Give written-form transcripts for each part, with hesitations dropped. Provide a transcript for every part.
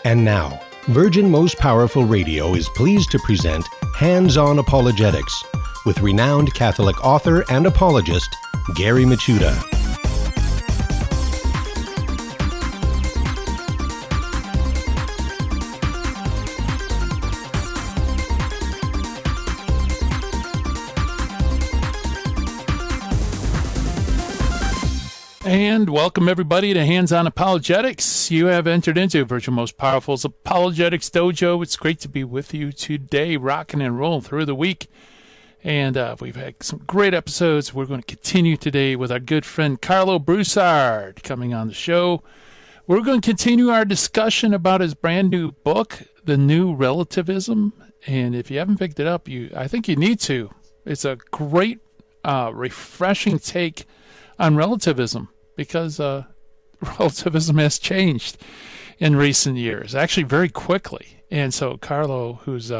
And now, Virgin Most Powerful Radio is pleased to present Hands-On Apologetics with renowned Catholic author and apologist, Gary Michuta. And welcome, everybody, to Hands-On Apologetics. You have entered into Virgin Most Powerful's Apologetics Dojo. It's great to be with you today, rocking and rolling through the week. And we've had some great episodes. We're going to continue today with our good friend Karlo Broussard coming on the show. We're going to continue our discussion about his brand new book, The New Relativism. And if you haven't picked it up, I think you need to. It's a great, refreshing take on relativism, because relativism has changed in recent years, actually very quickly. And so Karlo, who's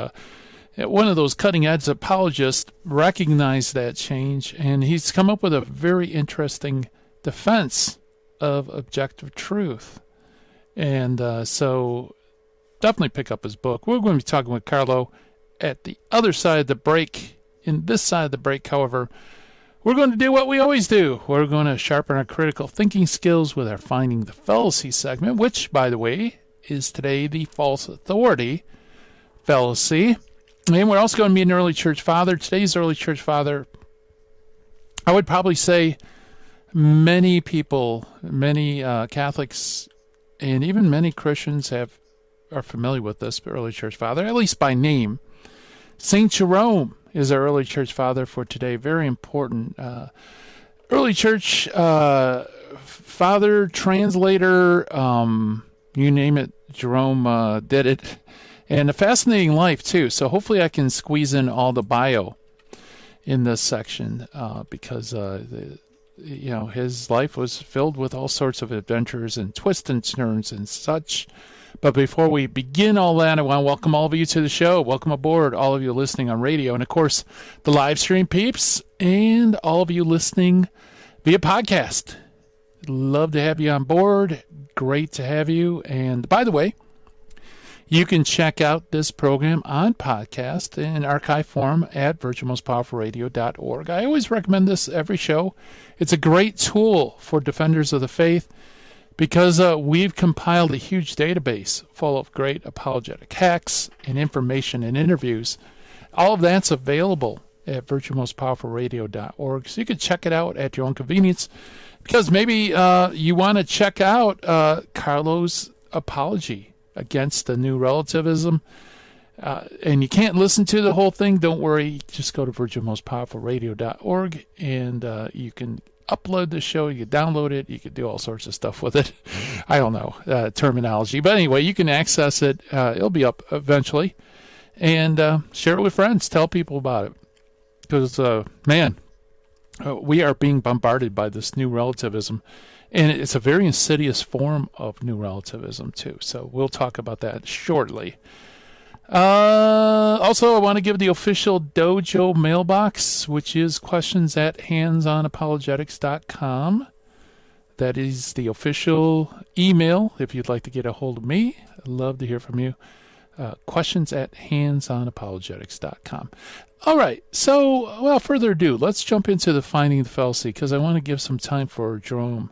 one of those cutting-edge apologists, recognized that change, and he's come up with a very interesting defense of objective truth. And so definitely pick up his book. We're going to be talking with Karlo at the other side of the break. In this side of the break, however, we're going to do what we always do. We're going to sharpen our critical thinking skills with our Finding the Fallacy segment, which, by the way, is today the false authority fallacy. And we're also going to be an early church father. Today's early church father, I would probably say many people, many Catholics, and even many Christians are familiar with this early church father, at least by name. St. Jerome is our early church father for today. Very important. Early church father, translator, you name it, Jerome did it. And a fascinating life, too. So hopefully I can squeeze in all the bio in this section because, his life was filled with all sorts of adventures and twists and turns and such. But before we begin all that, I want to welcome all of you to the show. Welcome aboard, all of you listening on radio. And, of course, the live stream peeps and all of you listening via podcast. Love to have you on board. Great to have you. And, by the way, you can check out this program on podcast in archive form at virginmostpowerfulradio.org. I always recommend this every show. It's a great tool for defenders of the faith, because we've compiled a huge database full of great apologetic hacks and information and interviews. All of that's available at virginmostpowerfulradio.org. So you can check it out at your own convenience, because maybe you want to check out Karlo's apology against the new relativism. And you can't listen to the whole thing. Don't worry. Just go to virginmostpowerfulradio.org and you can upload the show, you can download it, you can do all sorts of stuff with it. I don't know terminology, but anyway, you can access it. It'll be up eventually, and share it with friends. Tell people about it, because we are being bombarded by this new relativism, and it's a very insidious form of new relativism too. So we'll talk about that shortly. Also, I want to give the official dojo mailbox, which is questions@handsonapologetics.com. That is the official email if you'd like to get a hold of me. I'd love to hear from you. Questions@handsonapologetics.com. All right, so without further ado, let's jump into the Finding the Fallacy, because I want to give some time for Jerome.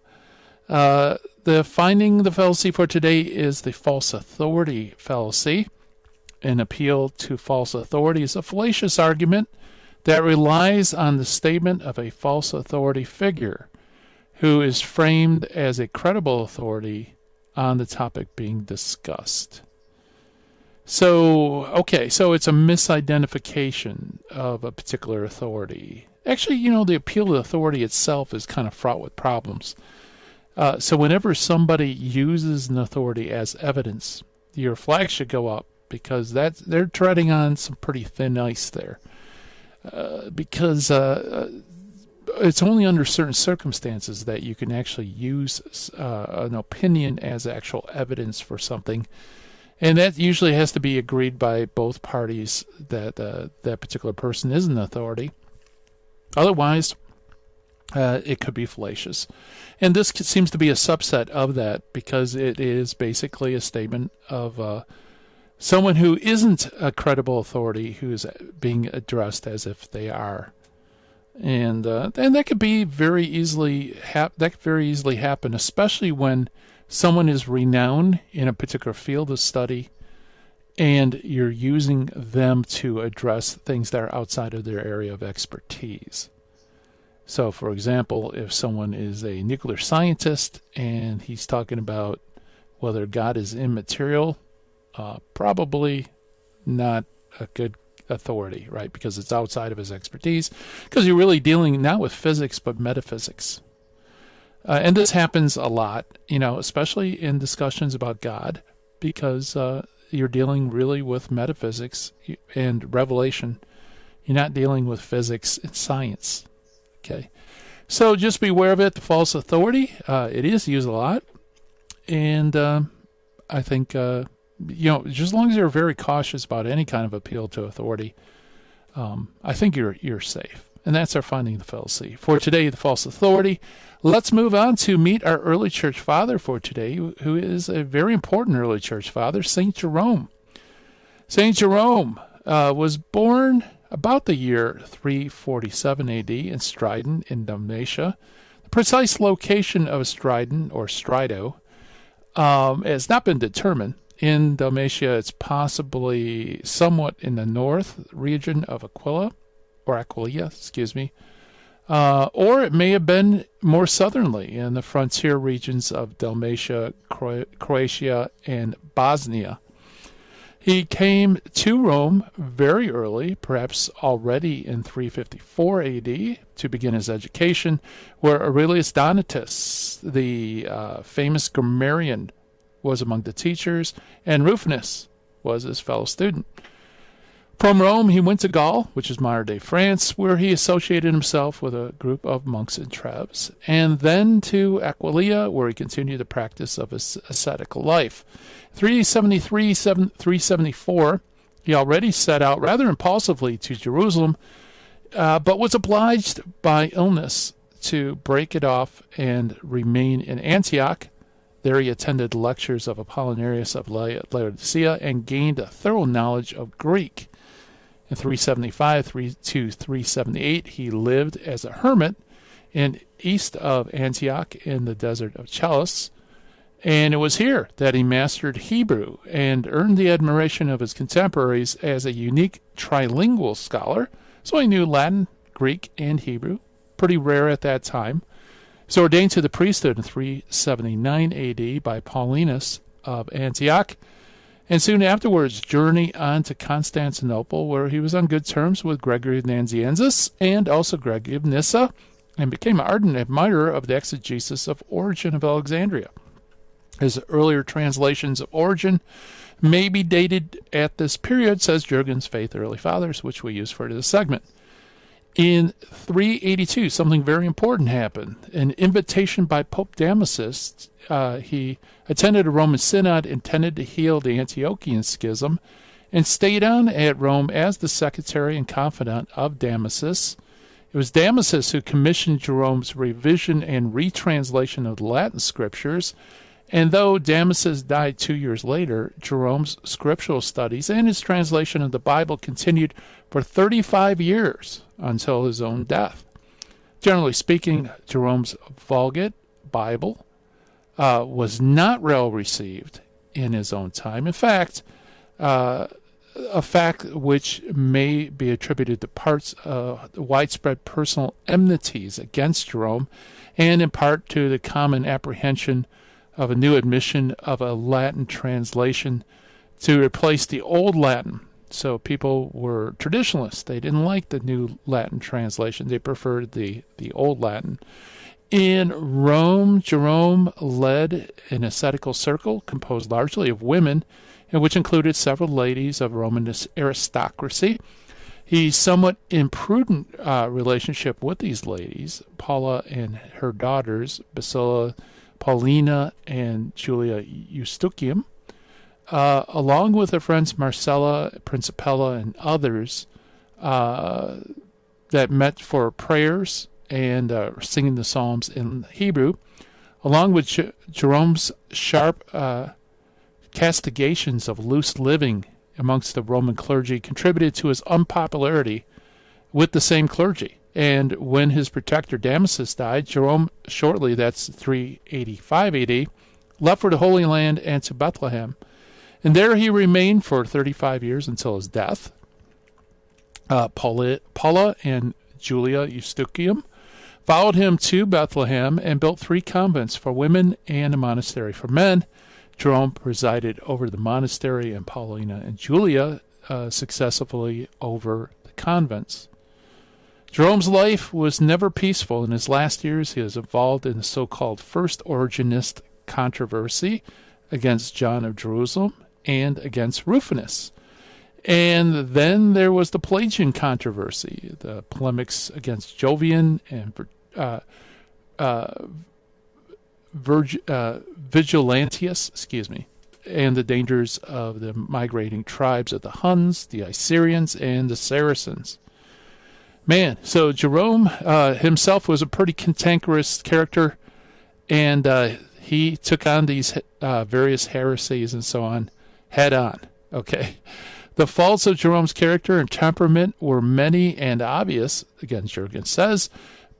The Finding the Fallacy for today is the false authority fallacy. An appeal to false authority is a fallacious argument that relies on the statement of a false authority figure who is framed as a credible authority on the topic being discussed. So it's a misidentification of a particular authority. Actually, the appeal to authority itself is kind of fraught with problems. So whenever somebody uses an authority as evidence, your flag should go up, because they're treading on some pretty thin ice there. Because it's only under certain circumstances that you can actually use an opinion as actual evidence for something. And that usually has to be agreed by both parties that that particular person is an authority. Otherwise, it could be fallacious. And this seems to be a subset of that because it is basically a statement of someone who isn't a credible authority who's being addressed as if they are. And that could be very easily happen, especially when someone is renowned in a particular field of study and you're using them to address things that are outside of their area of expertise. So, for example, if someone is a nuclear scientist and he's talking about whether God is immaterial, probably not a good authority, right? Because it's outside of his expertise, because you're really dealing not with physics, but metaphysics. And this happens a lot, especially in discussions about God, because you're dealing really with metaphysics and revelation. You're not dealing with physics and science. Okay, so just be aware of it. The false authority, it is used a lot, and I think just as long as you're very cautious about any kind of appeal to authority, I think you're safe. And that's our finding of the fallacy for today. The false authority. Let's move on to meet our early church father for today, who is a very important early church father, Saint Jerome. Saint Jerome was born about the year 347 AD in Stridon in Dalmatia. The precise location of Stridon, or Strido, has not been determined. In Dalmatia, it's possibly somewhat in the north region of Aquileia, or it may have been more southerly in the frontier regions of Dalmatia, Croatia, and Bosnia. He came to Rome very early, perhaps already in 354 AD, to begin his education, where Aurelius Donatus, the famous grammarian, was among the teachers, and Rufinus was his fellow student. From Rome, he went to Gaul, which is modern-day France, where he associated himself with a group of monks and trebs, and then to Aquileia, where he continued the practice of his ascetical life. 374, he already set out rather impulsively to Jerusalem, but was obliged by illness to break it off and remain in Antioch. There he attended lectures of Apollinarius of Laodicea and gained a thorough knowledge of Greek. In 375 to 378, he lived as a hermit east of Antioch in the desert of Chalcis, and it was here that he mastered Hebrew and earned the admiration of his contemporaries as a unique trilingual scholar. So he knew Latin, Greek, and Hebrew, pretty rare at that time. He was ordained to the priesthood in 379 AD by Paulinus of Antioch, and soon afterwards journeyed on to Constantinople, where he was on good terms with Gregory of Nazianzus and also Gregory of Nyssa, and became an ardent admirer of the exegesis of Origen of Alexandria. His earlier translations of Origen may be dated at this period, says Jurgen's Faith Early Fathers, which we use for this segment. In 382, something very important happened. An invitation by Pope Damasus. He attended a Roman synod intended to heal the Antiochian schism and stayed on at Rome as the secretary and confidant of Damasus. It was Damasus who commissioned Jerome's revision and retranslation of the Latin scriptures, and though Damasus died 2 years later, Jerome's scriptural studies and his translation of the Bible continued for 35 years until his own death. Generally speaking, Jerome's Vulgate Bible was not well received in his own time. In fact, a fact which may be attributed to parts of widespread personal enmities against Jerome, and in part to the common apprehension of a new admission of a Latin translation to replace the old Latin. So people were traditionalists. They didn't like the new Latin translation. They preferred the old Latin. In Rome, Jerome led an ascetical circle composed largely of women, and which included several ladies of Roman aristocracy. His somewhat imprudent relationship with these ladies, Paula and her daughters, Basila, Paulina, and Julia Eustochium, along with her friends Marcella, Principella, and others that met for prayers and singing the Psalms in Hebrew, along with Jerome's sharp castigations of loose living amongst the Roman clergy, contributed to his unpopularity with the same clergy. And when his protector Damasus died, Jerome shortly, that's 385 AD, left for the Holy Land and to Bethlehem. And there he remained for 35 years until his death. Paula and Julia Eustochium followed him to Bethlehem and built 3 convents for women and a monastery for men. Jerome presided over the monastery, and Paulina and Julia successively over the convents. Jerome's life was never peaceful. In his last years, he was involved in the so-called First Origenist controversy against John of Jerusalem and against Rufinus. And then there was the Pelagian controversy, the polemics against Jovian and Vigilantius, and the dangers of the migrating tribes of the Huns, the Assyrians, and the Saracens. Man, so Jerome himself was a pretty cantankerous character, and he took on these various heresies and so on head on. Okay. The faults of Jerome's character and temperament were many and obvious, again, Jurgen says,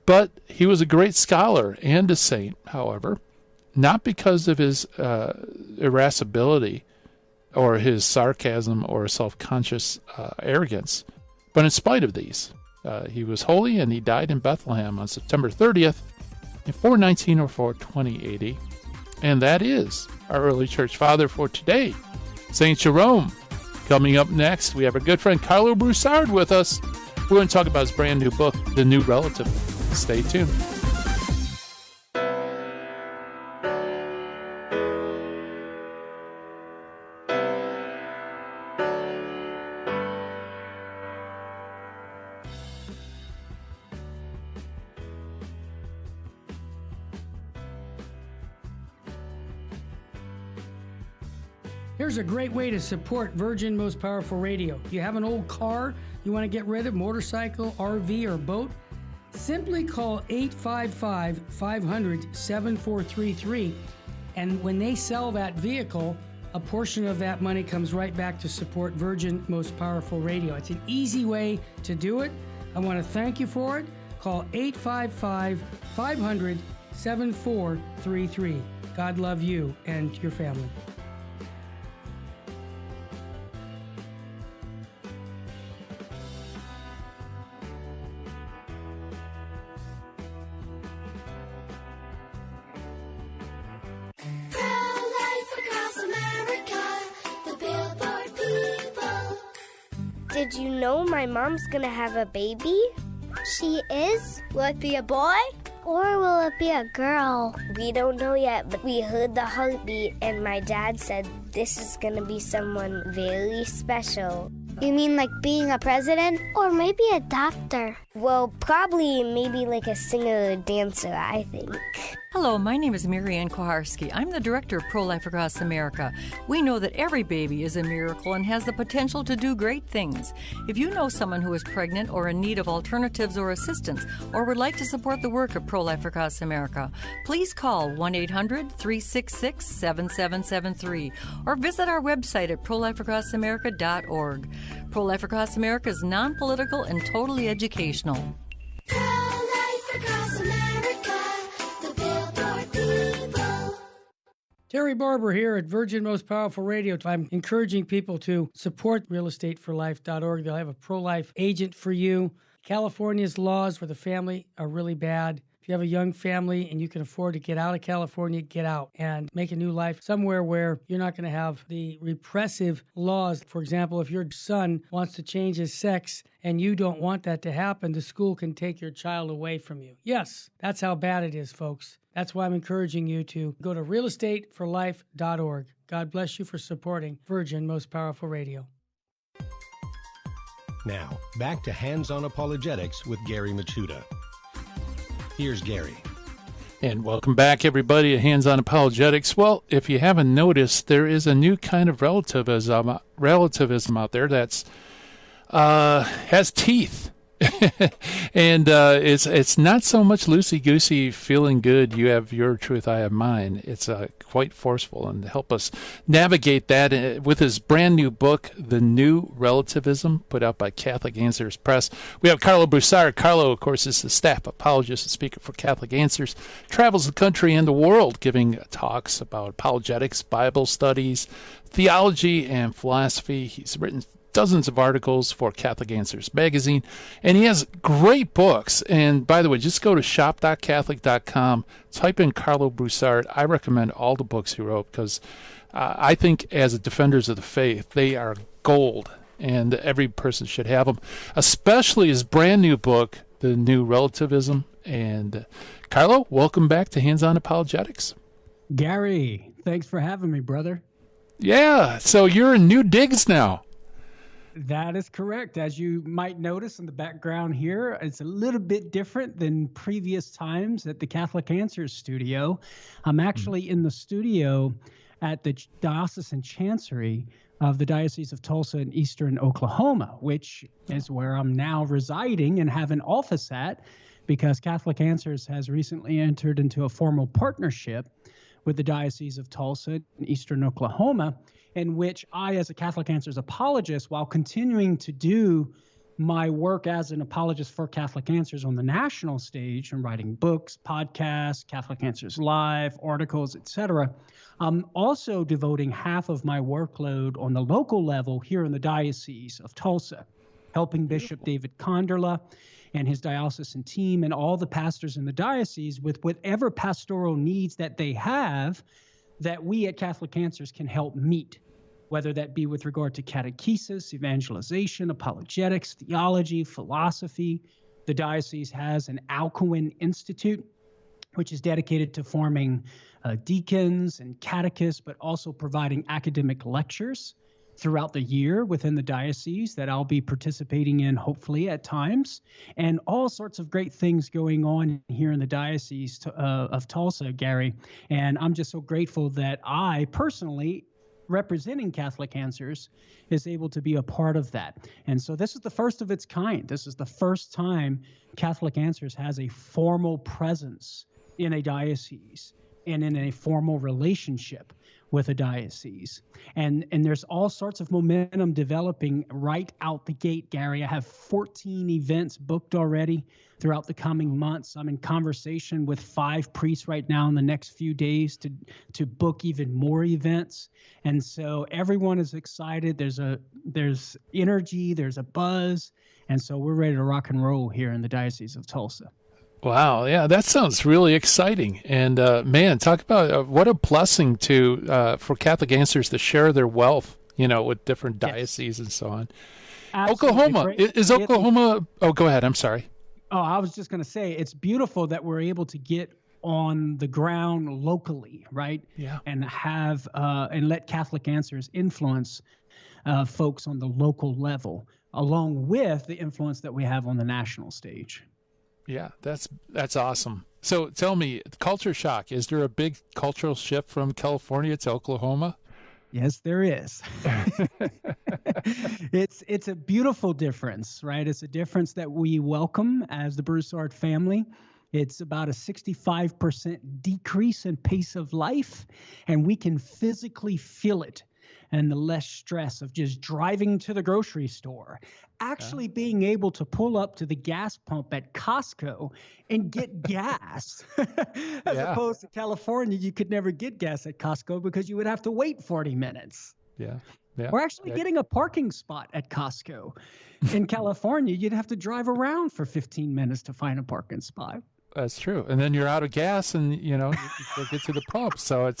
but he was a great scholar and a saint, however, not because of his irascibility or his sarcasm or self-conscious arrogance, but in spite of these. He was holy, and he died in Bethlehem on September 30th in 419 or 420 AD. And that is our early church father for today, St. Jerome. Coming up next, we have our good friend Karlo Broussard with us. We're going to talk about his brand new book, The New Relativism. Stay tuned. Here's a great way to support Virgin Most Powerful Radio. You have an old car you want to get rid of, motorcycle, RV, or boat? Simply call 855-500-7433, and when they sell that vehicle, a portion of that money comes right back to support Virgin Most Powerful Radio. It's an easy way to do it. I want to thank you for it. Call 855-500-7433. God love you and your family. Did you know my mom's gonna have a baby? She is? Will it be a boy? Or will it be a girl? We don't know yet, but we heard the heartbeat, and my dad said this is gonna be someone very special. You mean like being a president? Or maybe a doctor. Well, probably maybe like a singer or dancer, I think. Hello, my name is Mary Ann Koharski. I'm the director of Pro-Life Across America. We know that every baby is a miracle and has the potential to do great things. If you know someone who is pregnant or in need of alternatives or assistance, or would like to support the work of Pro-Life Across America, please call 1-800-366-7773 or visit our website at prolifeacrossamerica.org. Pro-Life Across America is non-political and totally educational. Pro-Life Across America, the Billboard people. Terry Barber here at Virgin Most Powerful Radio. I'm encouraging people to support realestateforlife.org. They'll have a pro-life agent for you. California's laws for the family are really bad. If you have a young family and you can afford to get out of California, get out and make a new life somewhere where you're not going to have the repressive laws. For example, if your son wants to change his sex and you don't want that to happen, the school can take your child away from you. Yes, that's how bad it is, folks. That's why I'm encouraging you to go to realestateforlife.org. God bless you for supporting Virgin Most Powerful Radio. Now, back to Hands-On Apologetics with Gary Machuda. Here's Gary. And welcome back, everybody, to Hands-On Apologetics. Well, if you haven't noticed, there is a new kind of relativism out there that's has teeth. And it's not so much loosey-goosey, feeling good, you have your truth, I have mine. It's quite forceful, and to help us navigate that with his brand new book, The New Relativism, put out by Catholic Answers Press. We have Karlo Broussard. Karlo, of course, is the staff apologist and speaker for Catholic Answers, travels the country and the world giving talks about apologetics, Bible studies, theology, and philosophy. He's written dozens of articles for Catholic Answers magazine, and he has great books. And by the way, just go to shop.catholic.com, type in Karlo Broussard. I recommend all the books he wrote because I think as defenders of the faith, they are gold, and every person should have them, especially his brand new book, The New Relativism. And Karlo, welcome back to Hands On Apologetics. Gary, thanks for having me, brother. Yeah, so you're in new digs now. That is correct. As you might notice in the background here, it's a little bit different than previous times at the Catholic Answers studio. I'm actually in the studio at the Diocesan Chancery of the Diocese of Tulsa in Eastern Oklahoma, which is where I'm now residing and have an office at, because Catholic Answers has recently entered into a formal partnership with the Diocese of Tulsa in Eastern Oklahoma, in which I, as a Catholic Answers apologist, while continuing to do my work as an apologist for Catholic Answers on the national stage and writing books, podcasts, Catholic Answers Live, articles, etc., I'm also devoting half of my workload on the local level here in the Diocese of Tulsa, helping Bishop David Conderla and his diocesan team and all the pastors in the diocese with whatever pastoral needs that they have that we at Catholic Answers can help meet, whether that be with regard to catechesis, evangelization, apologetics, theology, philosophy. The diocese has an Alcuin Institute, which is dedicated to forming deacons and catechists, but also providing academic lectures throughout the year within the diocese that I'll be participating in, hopefully, at times, and all sorts of great things going on here in the Diocese of Tulsa, Gary. And I'm just so grateful that I personally, representing Catholic Answers, is able to be a part of that. And so this is the first of its kind. This is the first time Catholic Answers has a formal presence in a diocese and in a formal relationship with a diocese. And there's all sorts of momentum developing right out the gate, Gary. I have 14 events booked already throughout the coming months. I'm in conversation with 5 priests right now in the next few days to book even more events. And so everyone is excited. There's energy, there's a buzz. And so we're ready to rock and roll here in the Diocese of Tulsa. Wow, yeah, that sounds really exciting. And man, talk about what a blessing for Catholic Answers to share their wealth, with different dioceses and so on. Absolutely. Oklahoma, is Oklahoma? Oh, go ahead. I'm sorry. Oh, I was just going to say, it's beautiful that we're able to get on the ground locally, right? Yeah. And have and let Catholic Answers influence folks on the local level, along with the influence that we have on the national stage. Yeah, that's awesome. So tell me, culture shock. Is there a big cultural shift from California to Oklahoma? Yes, there is. It's a beautiful difference, right? It's a difference that we welcome as the Broussard family. It's about a 65% decrease in pace of life, and we can physically feel it. And the less stress of just driving to the grocery store, actually being able to pull up to the gas pump at Costco and get gas. As opposed to California, you could never get gas at Costco because you would have to wait 40 minutes. Yeah. Or actually getting a parking spot at Costco. In California, you'd have to drive around for 15 minutes to find a parking spot. That's true. And then you're out of gas and, you get to the pump. So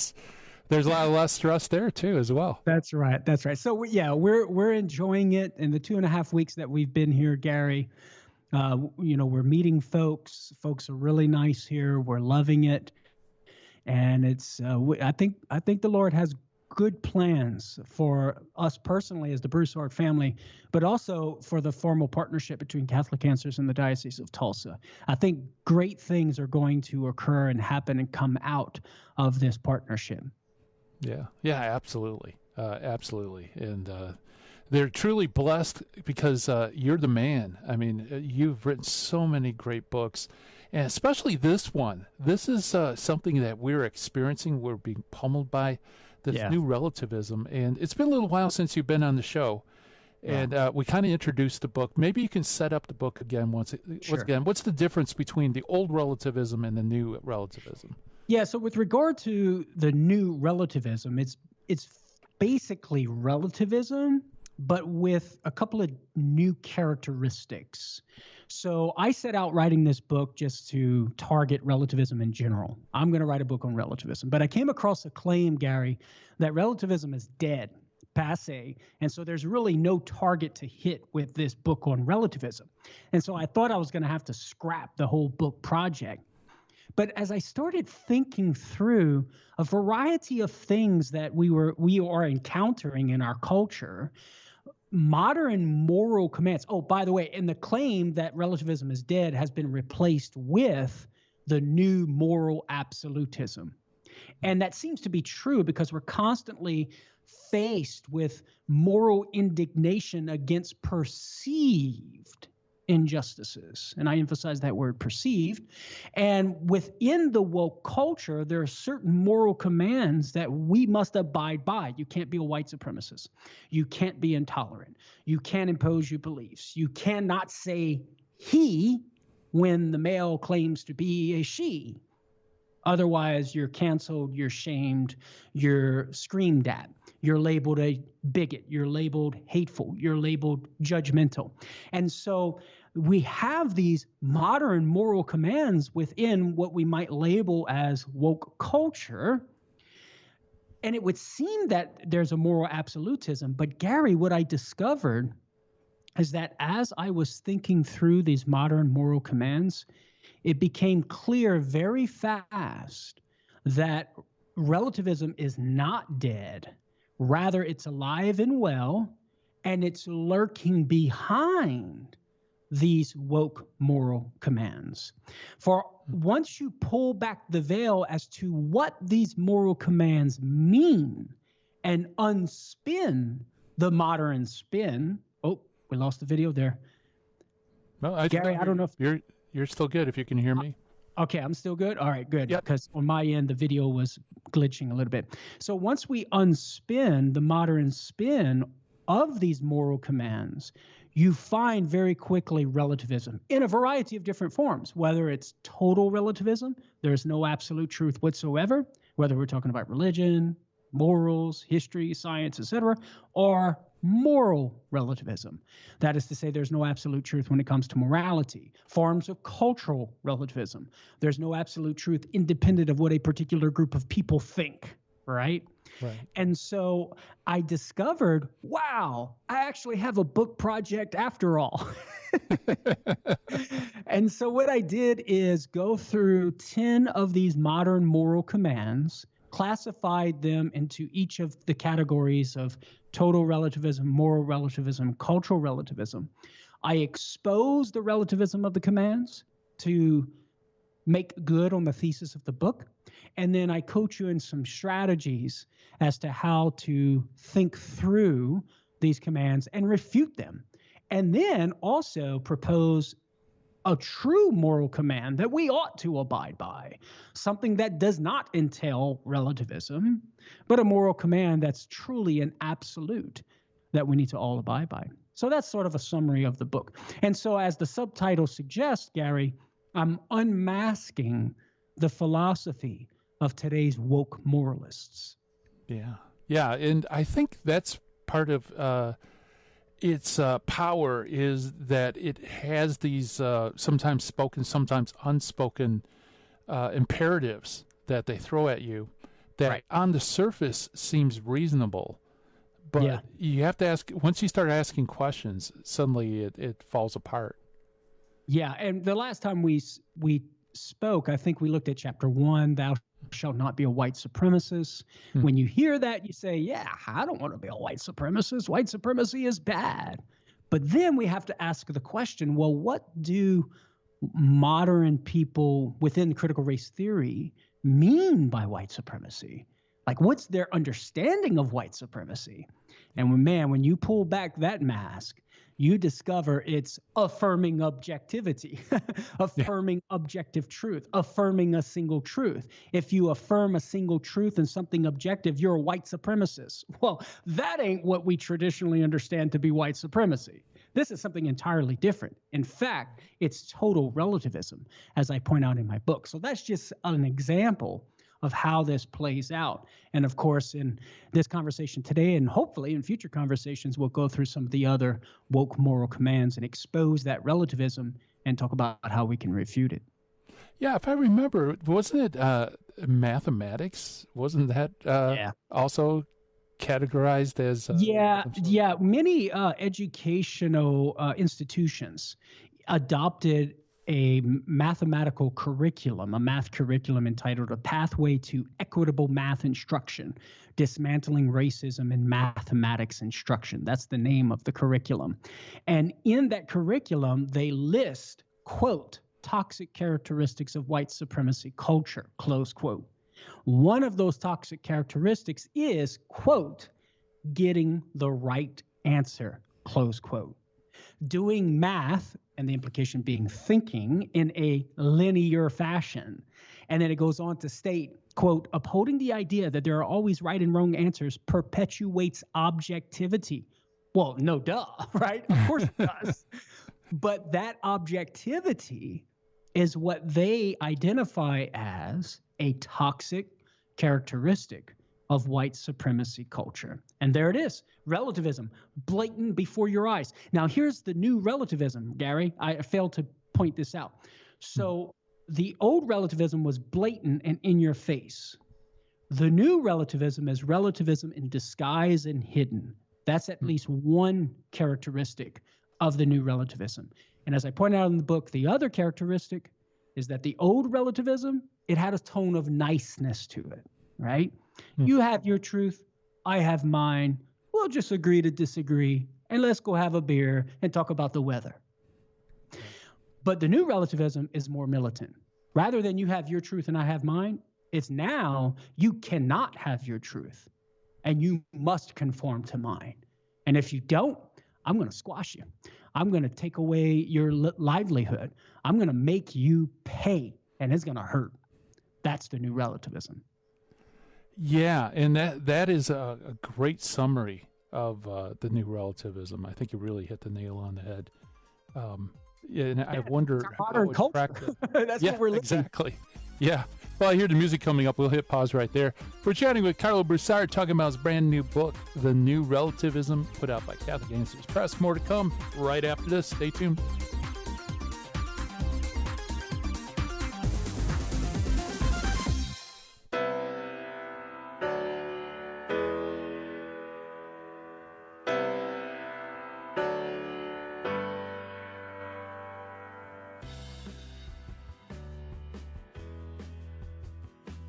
there's a lot less stress there too, as well. That's right. So we're enjoying it. In the 2.5 weeks that we've been here, Gary, we're meeting folks. Folks are really nice here. We're loving it, and it's. I think the Lord has good plans for us personally as the Broussard family, but also for the formal partnership between Catholic Answers and the Diocese of Tulsa. I think great things are going to occur and happen and come out of this partnership. Yeah, absolutely. Absolutely. And they're truly blessed because you're the man. I mean, you've written so many great books, and especially this one. This is something that we're experiencing. We're being pummeled by this new relativism, and it's been a little while since you've been on the show. And we kind of introduced the book. Maybe you can set up the book again once again. What's the difference between the old relativism and the new relativism? Yeah, so with regard to the new relativism, it's basically relativism, but with a couple of new characteristics. So I set out writing this book just to target relativism in general. I'm going to write a book on relativism. But I came across a claim, Gary, that relativism is dead, passé, and so there's really no target to hit with this book on relativism. And so I thought I was going to have to scrap the whole book project. But as I started thinking through a variety of things that we are encountering in our culture, modern moral commands. Oh, by the way, and the claim that relativism is dead has been replaced with the new moral absolutism. And that seems to be true because we're constantly faced with moral indignation against perceived injustices. And I emphasize that word perceived. And within the woke culture, there are certain moral commands that we must abide by. You can't be a white supremacist. You can't be intolerant. You can't impose your beliefs. You cannot say he when the male claims to be a she. Otherwise, you're canceled, you're shamed, you're screamed at. You're labeled a bigot. You're labeled hateful. You're labeled judgmental. And so we have these modern moral commands within what we might label as woke culture. And it would seem that there's a moral absolutism. But Gary, what I discovered is that as I was thinking through these modern moral commands, it became clear very fast that relativism is not dead. Rather, it's alive and well, and it's lurking behind these woke moral commands. For once you pull back the veil as to what these moral commands mean and unspin the modern spin, oh, we lost the video there. No, Gary, I don't know if you're still good if you can hear me. Okay, I'm still good? All right, good. Yep. Because on my end, the video was glitching a little bit. So once we unspin the modern spin of these moral commands, you find very quickly relativism in a variety of different forms, whether it's total relativism, there's no absolute truth whatsoever, whether we're talking about religion, morals, history, science, etc., or moral relativism. That is to say, there's no absolute truth when it comes to morality. Forms of cultural relativism. There's no absolute truth independent of what a particular group of people think, right? Right. And so I discovered, wow, I actually have a book project after all. And so what I did is go through 10 of these modern moral commands, classified them into each of the categories of total relativism, moral relativism, cultural relativism. I exposed the relativism of the commands to make good on the thesis of the book. And then I coach you in some strategies as to how to think through these commands and refute them. And then also propose a true moral command that we ought to abide by, something that does not entail relativism, but a moral command that's truly an absolute that we need to all abide by. So that's sort of a summary of the book. And so as the subtitle suggests, Gary, I'm unmasking the philosophy of today's woke moralists. Yeah. Yeah. And I think that's part of its power is that it has these sometimes spoken, sometimes unspoken imperatives that they throw at you that on the surface seems reasonable. But you have to ask, once you start asking questions, suddenly it falls apart. Yeah. And the last time we spoke, I think we looked at chapter 1, thou shalt not be a white supremacist. When you hear that, you say, yeah, I don't want to be a white supremacist. White supremacy is bad. But then we have to ask the question, well, what do modern people within critical race theory mean by white supremacy? Like, what's their understanding of white supremacy? And when you pull back that mask, you discover it's affirming objectivity, affirming objective truth, affirming a single truth. If you affirm a single truth and something objective, you're a white supremacist. Well, that ain't what we traditionally understand to be white supremacy. This is something entirely different. In fact, it's total relativism, as I point out in my book. So that's just an example of how this plays out. And of course, in this conversation today, and hopefully in future conversations, we'll go through some of the other woke moral commands and expose that relativism and talk about how we can refute it. Yeah, if I remember, wasn't it mathematics? Wasn't that also categorized as... Yeah. Many educational institutions adopted a mathematical curriculum, a math curriculum entitled A Pathway to Equitable Math Instruction, Dismantling Racism in Mathematics Instruction. That's the name of the curriculum. And in that curriculum, they list, quote, toxic characteristics of white supremacy culture, close quote. One of those toxic characteristics is, quote, getting the right answer, close quote. Doing math, and the implication being thinking, in a linear fashion. And then it goes on to state, quote, upholding the idea that there are always right and wrong answers perpetuates objectivity. Well, no duh, right? Of course it does. But that objectivity is what they identify as a toxic characteristic of white supremacy culture. And there it is, relativism, blatant before your eyes. Now, here's the new relativism, Gary. I failed to point this out. So the old relativism was blatant and in your face. The new relativism is relativism in disguise and hidden. That's at least one characteristic of the new relativism. And as I point out in the book, the other characteristic is that the old relativism, it had a tone of niceness to it, right? You have your truth, I have mine. We'll just agree to disagree, and let's go have a beer and talk about the weather. But the new relativism is more militant. Rather than you have your truth and I have mine, it's now you cannot have your truth, and you must conform to mine. And if you don't, I'm going to squash you. I'm going to take away your livelihood. I'm going to make you pay, and it's going to hurt. That's the new relativism. Yeah, and that is a great summary of the new relativism. I think you really hit the nail on the head. And I wonder modern culture. That's what we're looking exactly. Yeah. Well, I hear the music coming up. We'll hit pause right there. We're chatting with Karlo Broussard, talking about his brand new book, The New Relativism, put out by Catholic Answers Press. More to come right after this. Stay tuned.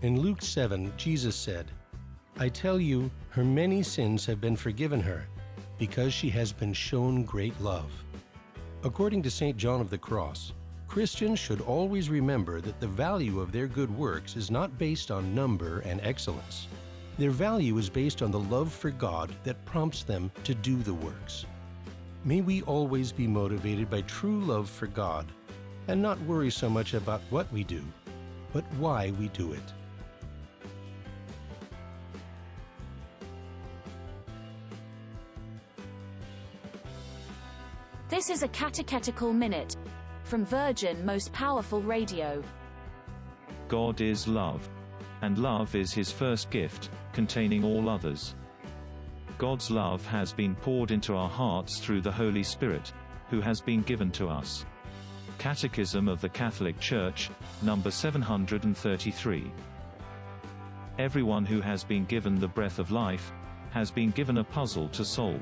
In Luke 7, Jesus said, I tell you, her many sins have been forgiven her, because she has been shown great love. According to St. John of the Cross, Christians should always remember that the value of their good works is not based on number and excellence. Their value is based on the love for God that prompts them to do the works. May we always be motivated by true love for God, and not worry so much about what we do, but why we do it. This is a catechetical minute from Virgin Most Powerful Radio. God is love, and love is his first gift, containing all others. God's love has been poured into our hearts through the Holy Spirit, who has been given to us. Catechism of the Catholic Church, number 733. Everyone who has been given the breath of life has been given a puzzle to solve.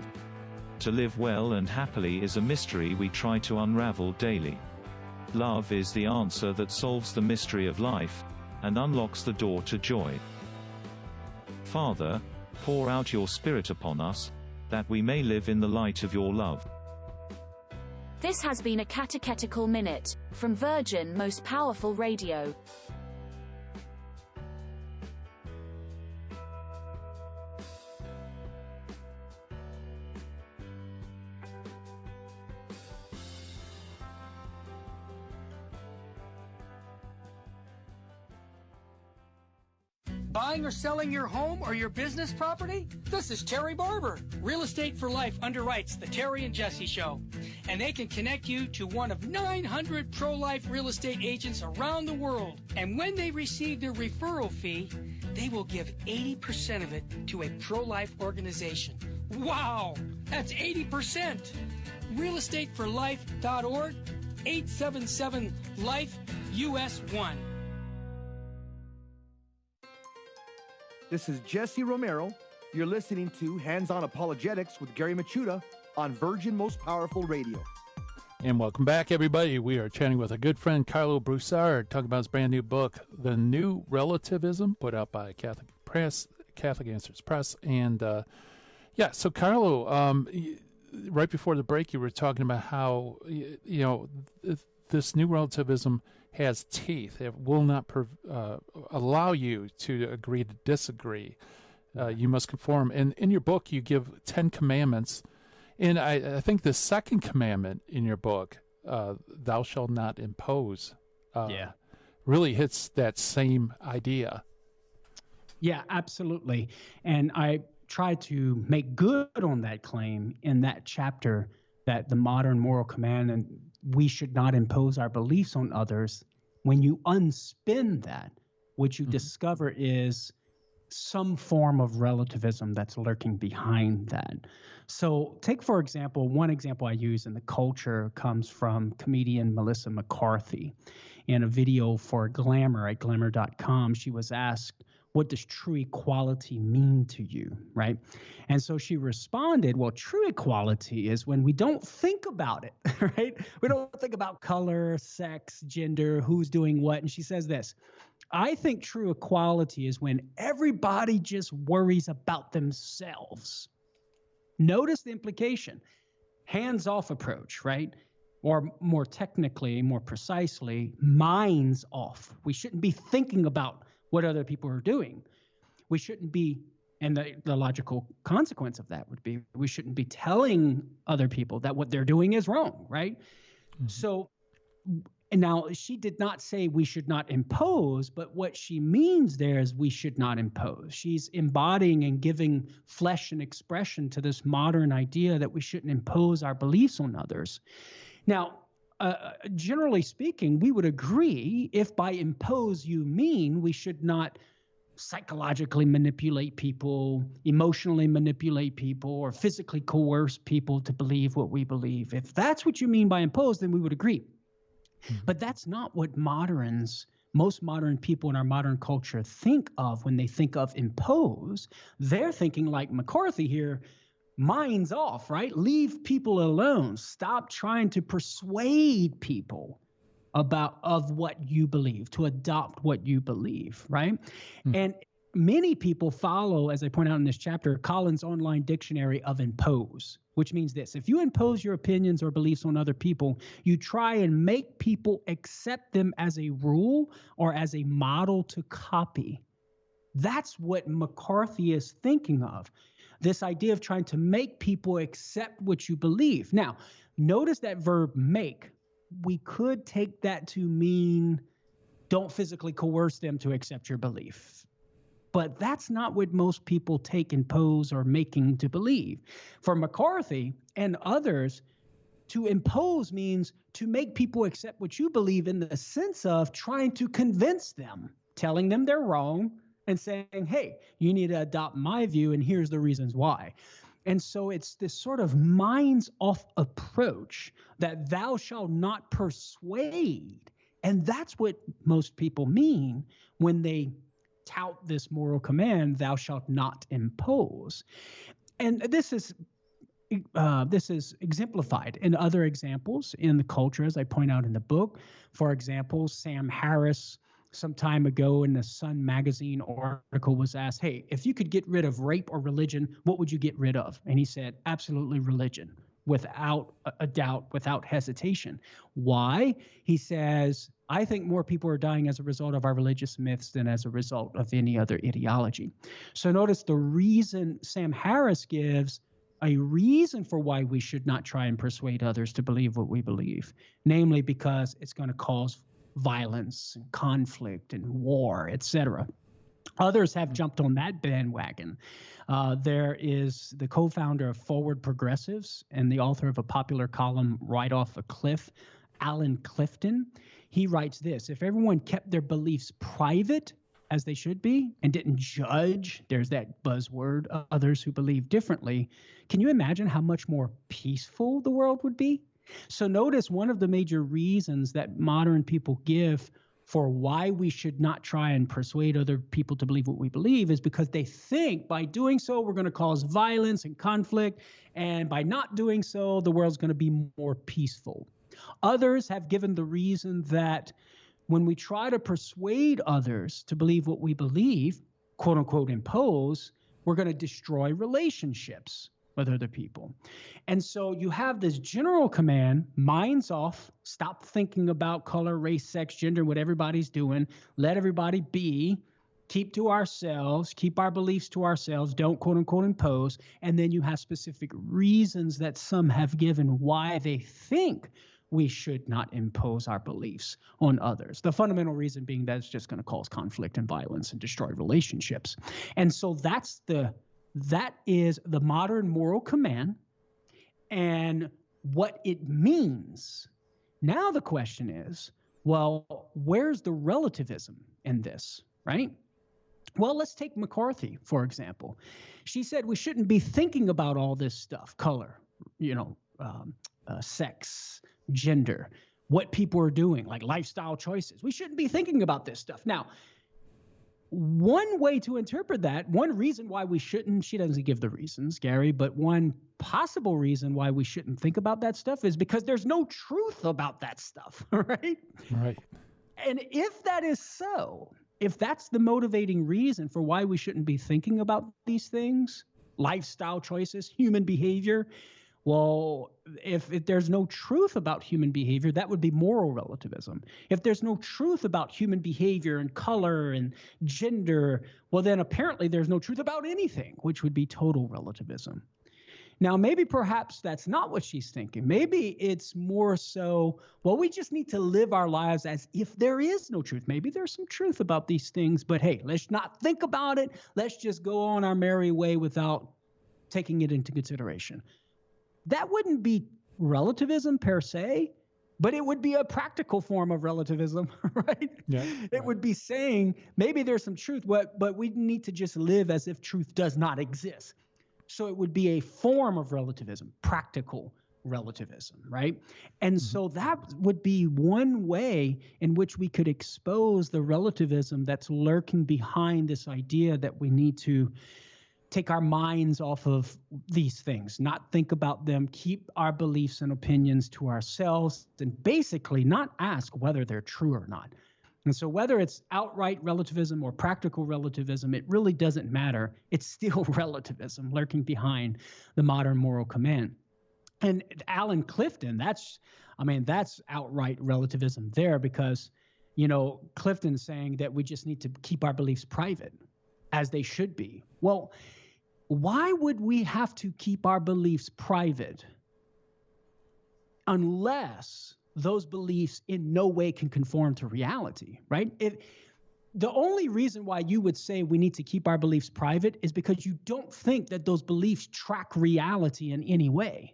To live well and happily is a mystery we try to unravel daily. Love is the answer that solves the mystery of life and unlocks the door to joy. Father, pour out your Spirit upon us, that we may live in the light of your love. This has been a catechetical minute from Virgin Most Powerful Radio. Buying or selling your home or your business property? This is Terry Barber. Real Estate for Life underwrites the Terry and Jesse Show. And they can connect you to one of 900 pro-life real estate agents around the world. And when they receive their referral fee, they will give 80% of it to a pro-life organization. Wow! That's 80%! realestateforlife.org, 877-LIFE-US1. This is Jesse Romero. You're listening to Hands-On Apologetics with Gary Machuda on Virgin Most Powerful Radio. And welcome back, everybody. We are chatting with a good friend, Karlo Broussard, talking about his brand new book, The New Relativism, put out by Catholic Answers Press. And so Karlo, right before the break, you were talking about how this new relativism has teeth. It will not allow you to agree to disagree. You must conform. And in your book, you give 10 commandments. And I think the second commandment in your book, thou shalt not impose, really hits that same idea. Yeah, absolutely. And I try to make good on that claim in that chapter, that the modern moral command and we should not impose our beliefs on others. When you unspin that, what you discover is some form of relativism that's lurking behind that. So take, for example, one example I use in the culture comes from comedian Melissa McCarthy. In a video for Glamour at glamour.com, she was asked, what does true equality mean to you, right? And so she responded, well, true equality is when we don't think about it, right? We don't think about color, sex, gender, who's doing what. And she says this, I think true equality is when everybody just worries about themselves. Notice the implication, hands-off approach, right? Or more technically, more precisely, minds off. We shouldn't be thinking about what other people are doing. We shouldn't be, and the logical consequence of that would be, we shouldn't be telling other people that what they're doing is wrong, right? Mm-hmm. So, and now she did not say we should not impose, but what she means there is we should not impose. She's embodying and giving flesh and expression to this modern idea that we shouldn't impose our beliefs on others. Now, generally speaking, we would agree if by impose you mean we should not psychologically manipulate people, emotionally manipulate people, or physically coerce people to believe what we believe. If that's what you mean by impose, then we would agree. But that's not what most modern people in our modern culture think of when they think of impose. They're thinking like McCarthy here, minds off, right? Leave people alone. Stop trying to persuade people of what you believe, to adopt what you believe, right? And many people follow, as I point out in this chapter, Collins' online dictionary of impose, which means this. If you impose your opinions or beliefs on other people, you try and make people accept them as a rule or as a model to copy. That's what McCarthy is thinking of. This idea of trying to make people accept what you believe. Now, notice that verb make. We could take that to mean don't physically coerce them to accept your belief. But that's not what most people take impose or making to believe. For McCarthy and others, to impose means to make people accept what you believe in the sense of trying to convince them, telling them they're wrong, and saying, hey, you need to adopt my view, and here's the reasons why. And so it's this sort of minds-off approach that thou shalt not persuade. And that's what most people mean when they tout this moral command, thou shalt not impose. And this is exemplified in other examples in the culture, as I point out in the book. For example, Sam Harris, some time ago in the Sun magazine article, was asked, hey, if you could get rid of rape or religion, what would you get rid of? And he said, absolutely religion, without a doubt, without hesitation. Why? He says, I think more people are dying as a result of our religious myths than as a result of any other ideology. So notice the reason Sam Harris gives, a reason for why we should not try and persuade others to believe what we believe, namely because it's going to cause violence and conflict and war, etc. Others have jumped on that bandwagon. There is the co-founder of Forward Progressives and the author of a popular column, Right Off a Cliff, Alan Clifton. He writes this: if everyone kept their beliefs private, as they should be, and didn't judge, there's that buzzword, others who believe differently, can you imagine how much more peaceful the world would be? So notice one of the major reasons that modern people give for why we should not try and persuade other people to believe what we believe is because they think by doing so, we're going to cause violence and conflict. And by not doing so, the world's going to be more peaceful. Others have given the reason that when we try to persuade others to believe what we believe, quote unquote, impose, we're going to destroy relationships with other people. And so you have this general command, minds off, stop thinking about color, race, sex, gender, what everybody's doing, let everybody be, keep to ourselves, keep our beliefs to ourselves, don't quote unquote impose. And then you have specific reasons that some have given why they think we should not impose our beliefs on others. The fundamental reason being that it's just going to cause conflict and violence and destroy relationships. And so that is the modern moral command and what it means. Now the question is, well, where's the relativism in this, right? Well, let's take McCarthy, for example. She said we shouldn't be thinking about all this stuff, color, sex, gender, what people are doing, like lifestyle choices. We shouldn't be thinking about this stuff. Now, one way to interpret that, one reason why we shouldn't, she doesn't give the reasons, Gary, but one possible reason why we shouldn't think about that stuff is because there's no truth about that stuff, right? Right. And if that is so, if that's the motivating reason for why we shouldn't be thinking about these things, lifestyle choices, human behavior, well, if there's no truth about human behavior, that would be moral relativism. If there's no truth about human behavior and color and gender, well, then apparently there's no truth about anything, which would be total relativism. Now, maybe perhaps that's not what she's thinking. Maybe it's more so, well, we just need to live our lives as if there is no truth. Maybe there's some truth about these things, but hey, let's not think about it. Let's just go on our merry way without taking it into consideration. That wouldn't be relativism per se, but it would be a practical form of relativism, right? Yeah, it would be saying maybe there's some truth, but we need to just live as if truth does not exist. So it would be a form of relativism, practical relativism, right? And so that would be one way in which we could expose the relativism that's lurking behind this idea that we need to take our minds off of these things, not think about them, keep our beliefs and opinions to ourselves, and basically not ask whether they're true or not. And so whether it's outright relativism or practical relativism, it really doesn't matter. It's still relativism lurking behind the modern moral command. And Alan Clifton, that's outright relativism there because, Clifton's saying that we just need to keep our beliefs private as they should be. Well, why would we have to keep our beliefs private unless those beliefs in no way can conform to reality, right? The only reason why you would say we need to keep our beliefs private is because you don't think that those beliefs track reality in any way.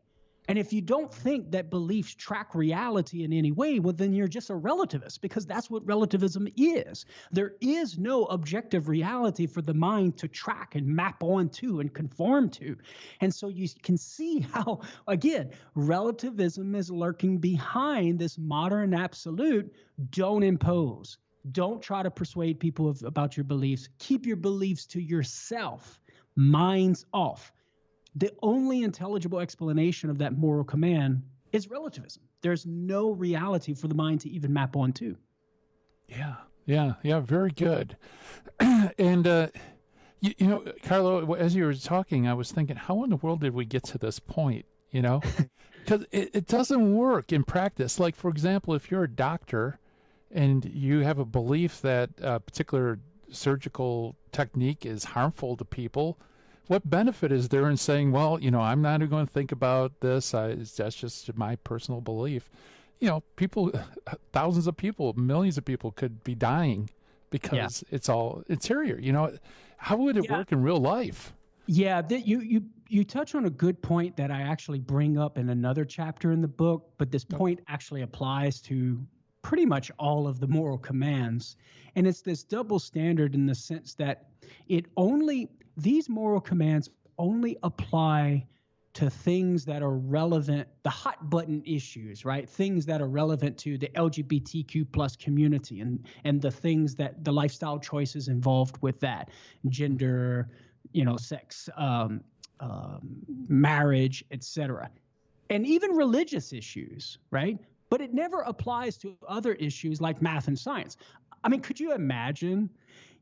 And if you don't think that beliefs track reality in any way, well, then you're just a relativist because that's what relativism is. There is no objective reality for the mind to track and map onto and conform to. And so you can see how, again, relativism is lurking behind this modern absolute. Don't impose. Don't try to persuade people about your beliefs. Keep your beliefs to yourself. Minds off. The only intelligible explanation of that moral command is relativism. There's no reality for the mind to even map onto. Yeah, very good. And, Karlo, as you were talking, I was thinking, how in the world did we get to this point, Because it doesn't work in practice. Like, for example, if you're a doctor and you have a belief that a particular surgical technique is harmful to people, what benefit is there in saying, well, I'm not even going to think about this. That's just my personal belief. People, thousands of people, millions of people could be dying because it's all interior. How would it work in real life? Yeah, you touch on a good point that I actually bring up in another chapter in the book, but this point actually applies to pretty much all of the moral commands. And it's this double standard in the sense that these moral commands only apply to things that are relevant, the hot button issues, right? Things that are relevant to the LGBTQ plus community and the things that the lifestyle choices involved with that, gender, sex, marriage, etc. And even religious issues, right? But it never applies to other issues like math and science. I mean, could you imagine,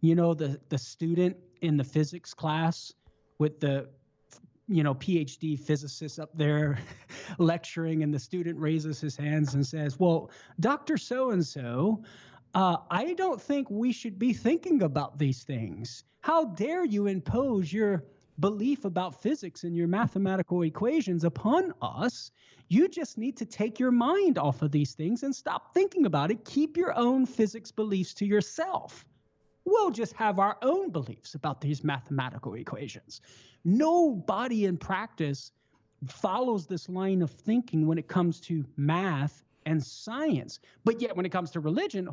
the student in the physics class with the PhD physicist up there lecturing, and the student raises his hands and says, well, Dr. So-and-so, I don't think we should be thinking about these things. How dare you impose your belief about physics and your mathematical equations upon us? You just need to take your mind off of these things and stop thinking about it. Keep your own physics beliefs to yourself. We'll just have our own beliefs about these mathematical equations. Nobody in practice follows this line of thinking when it comes to math and science. But yet when it comes to religion,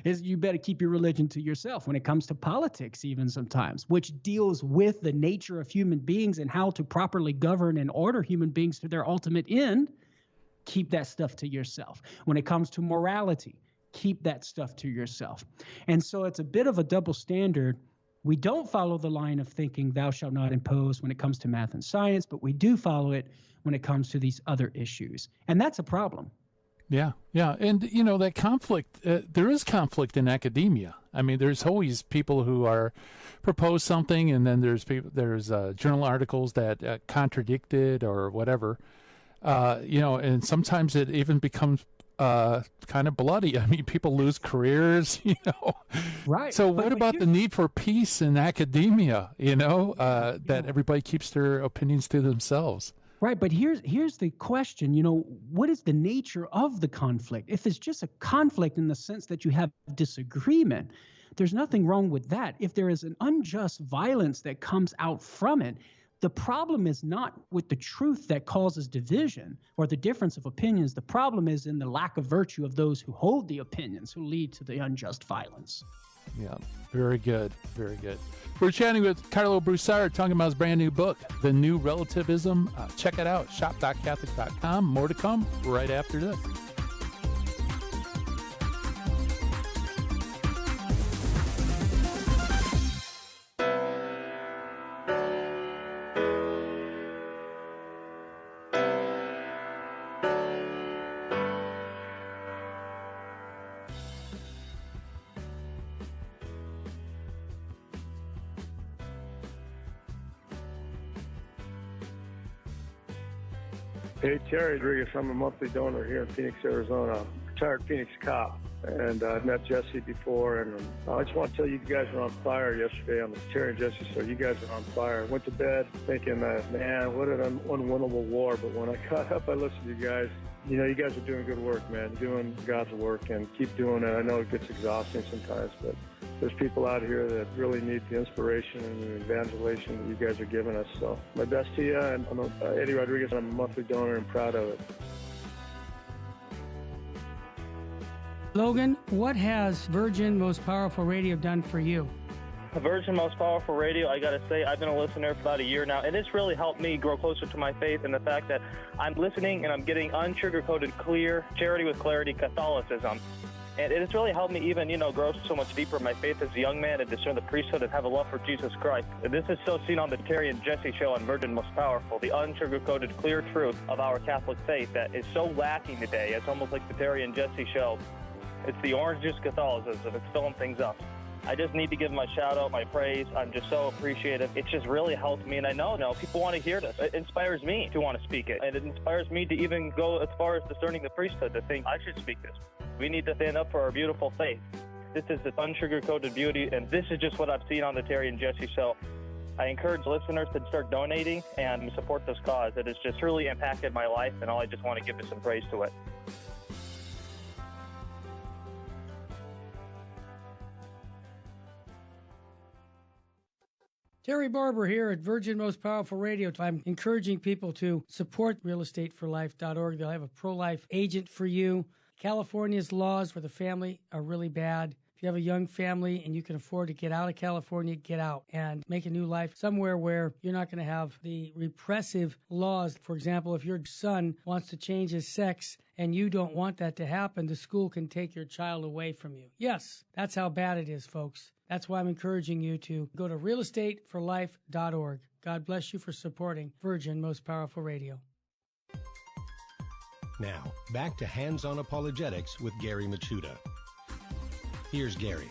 you better keep your religion to yourself. When it comes to politics, even sometimes, which deals with the nature of human beings and how to properly govern and order human beings to their ultimate end, keep that stuff to yourself. When it comes to morality, keep that stuff to yourself. And so it's a bit of a double standard. We don't follow the line of thinking, thou shalt not impose, when it comes to math and science, but we do follow it when it comes to these other issues. And that's a problem. Yeah. And, that conflict, there is conflict in academia. I mean, there's always people who propose something, and then there's journal articles that contradict it or whatever, and sometimes it even becomes kind of bloody. I mean, people lose careers, Right. So what about the need for peace in academia, that everybody keeps their opinions to themselves? Right, but here's the question, what is the nature of the conflict? If it's just a conflict in the sense that you have disagreement, there's nothing wrong with that. If there is an unjust violence that comes out from it, the problem is not with the truth that causes division or the difference of opinions. The problem is in the lack of virtue of those who hold the opinions who lead to the unjust violence. Yeah, very good, very good. We're chatting with Karlo Broussard, talking about his brand new book, The New Relativism. Check it out, shop.catholic.com. More to come right after this. Hey, Terry Rodriguez. I'm a monthly donor here in Phoenix, Arizona. Retired Phoenix cop. And I've met Jesse before, and I just want to tell you guys were on fire yesterday on the Terry and Jesse show. You guys were on fire. Went to bed thinking, man, what an unwinnable war. But when I got up, I listened to you guys. You guys are doing good work, man. Doing God's work, and keep doing it. I know it gets exhausting sometimes, but there's people out here that really need the inspiration and the evangelization that you guys are giving us. So my best to you, and I'm Eddie Rodriguez. I'm a monthly donor and proud of it. Logan, what has Virgin Most Powerful Radio done for you? Virgin Most Powerful Radio, I gotta say, I've been a listener for about a year now, and it's really helped me grow closer to my faith, and the fact that I'm listening and I'm getting unsugar-coated, clear, charity with clarity Catholicism. And it has really helped me even, grow so much deeper in my faith as a young man and discern the priesthood and have a love for Jesus Christ. And this is so seen on the Terry and Jesse show on Virgin Most Powerful, the unsugar-coated, clear truth of our Catholic faith that is so lacking today. It's almost like the Terry and Jesse show. It's the orange juice Catholicism. It's filling things up. I just need to give my shout out, my praise. I'm just so appreciative. It just really helped me, and I know people want to hear this. It inspires me to want to speak it, and it inspires me to even go as far as discerning the priesthood to think I should speak this. We need to stand up for our beautiful faith. This is the unsugar-coated beauty, and this is just what I've seen on the Terry and Jesse show. I encourage listeners to start donating and support this cause. It has just really impacted my life, and all I just want to give is some praise to it. Terry Barber here at Virgin Most Powerful Radio. I'm encouraging people to support realestateforlife.org. They'll have a pro-life agent for you. California's laws for the family are really bad. If you have a young family and you can afford to get out of California, get out and make a new life somewhere where you're not going to have the repressive laws. For example, if your son wants to change his sex and you don't want that to happen, the school can take your child away from you. Yes, that's how bad it is, folks. That's why I'm encouraging you to go to realestateforlife.org. God bless you for supporting Virgin Most Powerful Radio. Now, back to Hands-On Apologetics with Gary Machuda. Here's Gary.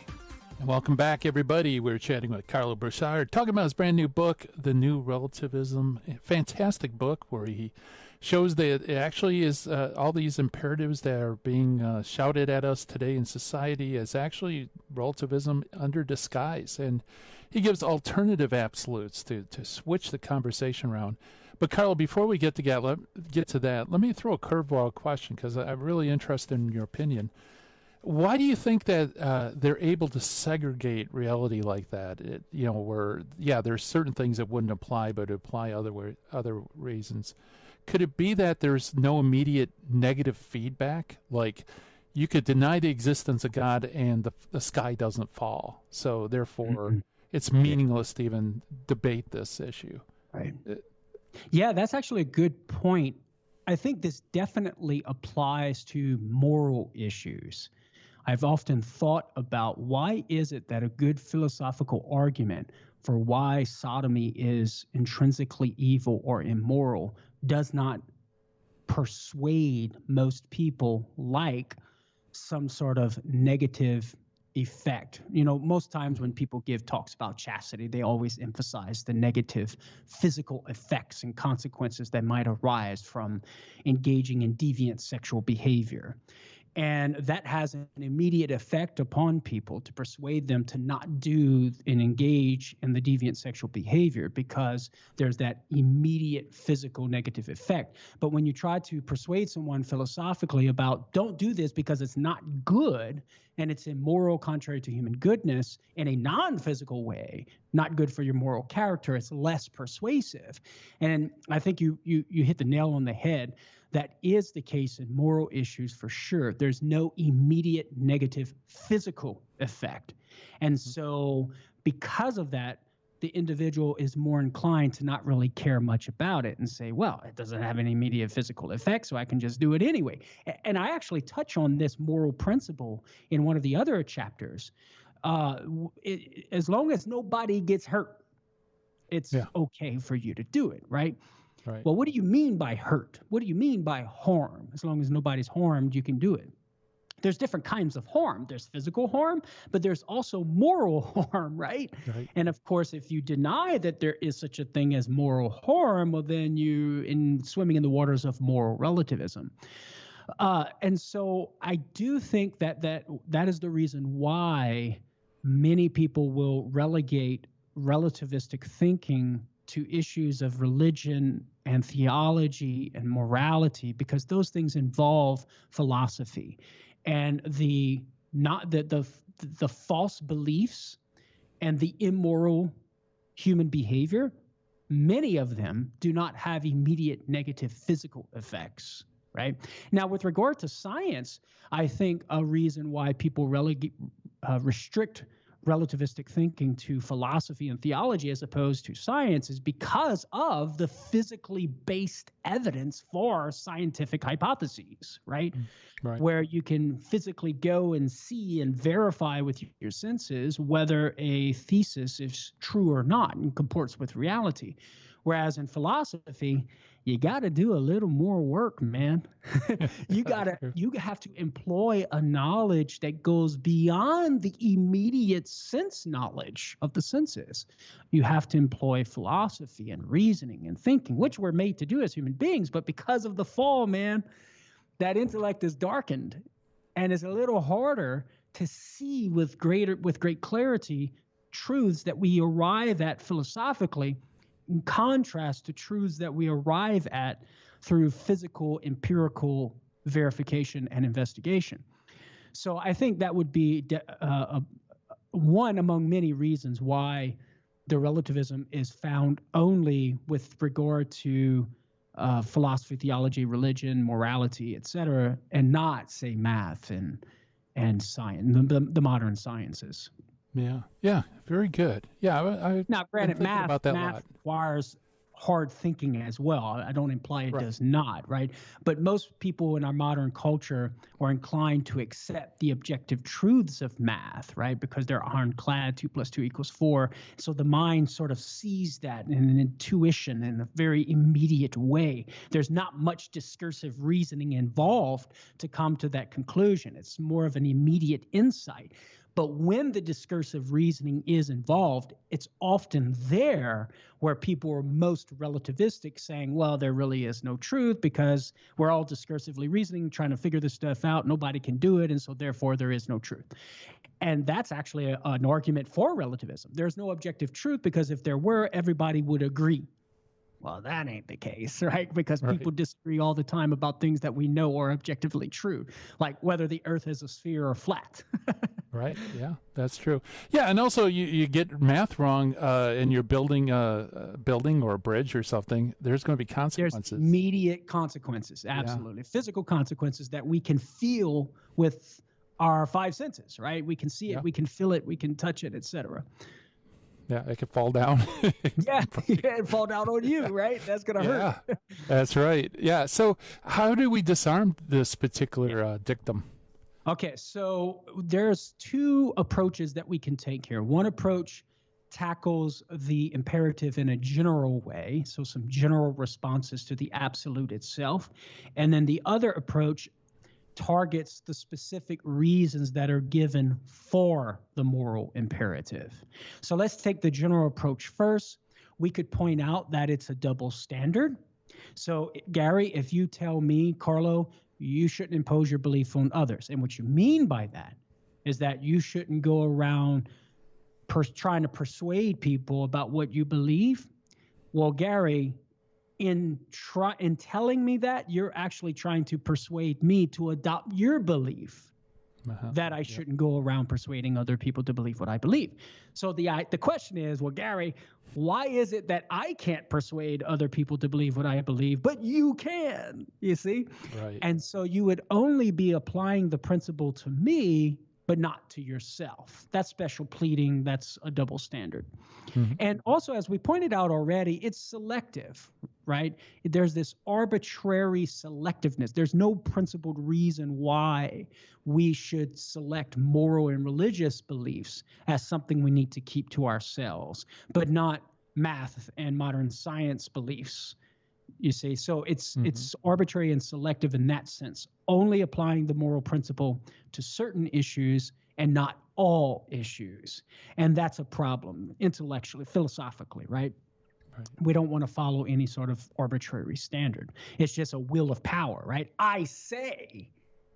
And welcome back, everybody. We're chatting with Karlo Broussard, talking about his brand new book, The New Relativism. A fantastic book where he shows that it actually is all these imperatives that are being shouted at us today in society is actually relativism under disguise. And he gives alternative absolutes to switch the conversation around. But, Karlo, before we get to that, let me throw a curveball question because I'm really interested in your opinion. Why do you think that they're able to segregate reality like that? Where there's certain things that wouldn't apply, but apply other reasons. Could it be that there's no immediate negative feedback? Like you could deny the existence of God and the sky doesn't fall, so therefore it's meaningless to even debate this issue. Right. Yeah, that's actually a good point. I think this definitely applies to moral issues. I've often thought about why is it that a good philosophical argument for why sodomy is intrinsically evil or immoral does not persuade most people like some sort of negative effect. Most times when people give talks about chastity, they always emphasize the negative physical effects and consequences that might arise from engaging in deviant sexual behavior. And that has an immediate effect upon people to persuade them to not do and engage in the deviant sexual behavior because there's that immediate physical negative effect. But when you try to persuade someone philosophically about don't do this because it's not good and it's immoral, contrary to human goodness, in a non-physical way, not good for your moral character, it's less persuasive. And I think you hit the nail on the head. That is the case in moral issues for sure. There's no immediate negative physical effect. And so because of that, the individual is more inclined to not really care much about it and say, well, it doesn't have any immediate physical effect, so I can just do it anyway. And I actually touch on this moral principle in one of the other chapters. As long as nobody gets hurt, it's okay for you to do it, right? Right. Well, what do you mean by hurt? What do you mean by harm? As long as nobody's harmed, you can do it. There's different kinds of harm. There's physical harm, but there's also moral harm, right? And of course, if you deny that there is such a thing as moral harm, well, then swimming in the waters of moral relativism. And so I do think that is the reason why many people will relegate relativistic thinking to issues of religion and theology and morality, because those things involve philosophy and the false beliefs and the immoral human behavior. Many of them do not have immediate negative physical effects, right? Now, with regard to science, I think a reason why people restrict relativistic thinking to philosophy and theology as opposed to science is because of the physically based evidence for scientific hypotheses, right? Where you can physically go and see and verify with your senses whether a thesis is true or not and comports with reality. Whereas in philosophy, you got to do a little more work, man. You have to employ a knowledge that goes beyond the immediate sense knowledge of the senses. You have to employ philosophy and reasoning and thinking, which we're made to do as human beings. But because of the fall, man, that intellect is darkened and it's a little harder to see with great clarity truths that we arrive at philosophically, in contrast to truths that we arrive at through physical, empirical verification and investigation. So I think that would be one among many reasons why the relativism is found only with regard to philosophy, theology, religion, morality, etc., and not, say, math and science, the modern sciences. Yeah, very good. Yeah, I now, granted, math about that a lot. requires hard thinking as well. I don't imply it does not, right? But most people in our modern culture are inclined to accept the objective truths of math, right? Because they're ironclad, 2 + 2 = 4. So the mind sort of sees that in an intuition in a very immediate way. There's not much discursive reasoning involved to come to that conclusion. It's more of an immediate insight. But when the discursive reasoning is involved, it's often there where people are most relativistic, saying, well, there really is no truth because we're all discursively reasoning, trying to figure this stuff out. Nobody can do it, and so therefore there is no truth. And that's actually an argument for relativism. There's no objective truth because if there were, everybody would agree. Well, that ain't the case, right? Because people disagree all the time about things that we know are objectively true, like whether the earth is a sphere or flat. Right. Yeah, that's true. Yeah, and also you get math wrong and you're building a building or a bridge or something. There's going to be consequences. There's immediate consequences, absolutely. Yeah. Physical consequences that we can feel with our 5 senses, right? We can see it, we can feel it, we can touch it, etc. Yeah, it could fall down. It'd fall down on you, right? That's going to hurt. Yeah, that's right. Yeah. So how do we disarm this particular dictum? Okay, so there's 2 approaches that we can take here. One approach tackles the imperative in a general way, so some general responses to the absolute itself. And then the other approach targets the specific reasons that are given for the moral imperative. So let's take the general approach first. We could point out that it's a double standard. So, Gary, if you tell me, Karlo, you shouldn't impose your belief on others. And what you mean by that is that you shouldn't go around trying to persuade people about what you believe. Well, Gary, in telling me that, you're actually trying to persuade me to adopt your belief that I shouldn't go around persuading other people to believe what I believe. So the question is, well, Gary, why is it that I can't persuade other people to believe what I believe, but you can, you see? Right. And so you would only be applying the principle to me, but not to yourself. That's special pleading. That's a double standard. Mm-hmm. And also, as we pointed out already, it's selective, right? There's this arbitrary selectiveness. There's no principled reason why we should select moral and religious beliefs as something we need to keep to ourselves, but not math and modern science beliefs. You see, so it's arbitrary and selective in that sense, only applying the moral principle to certain issues and not all issues. And that's a problem intellectually, philosophically, right? We don't want to follow any sort of arbitrary standard. It's just a will of power, right? I say.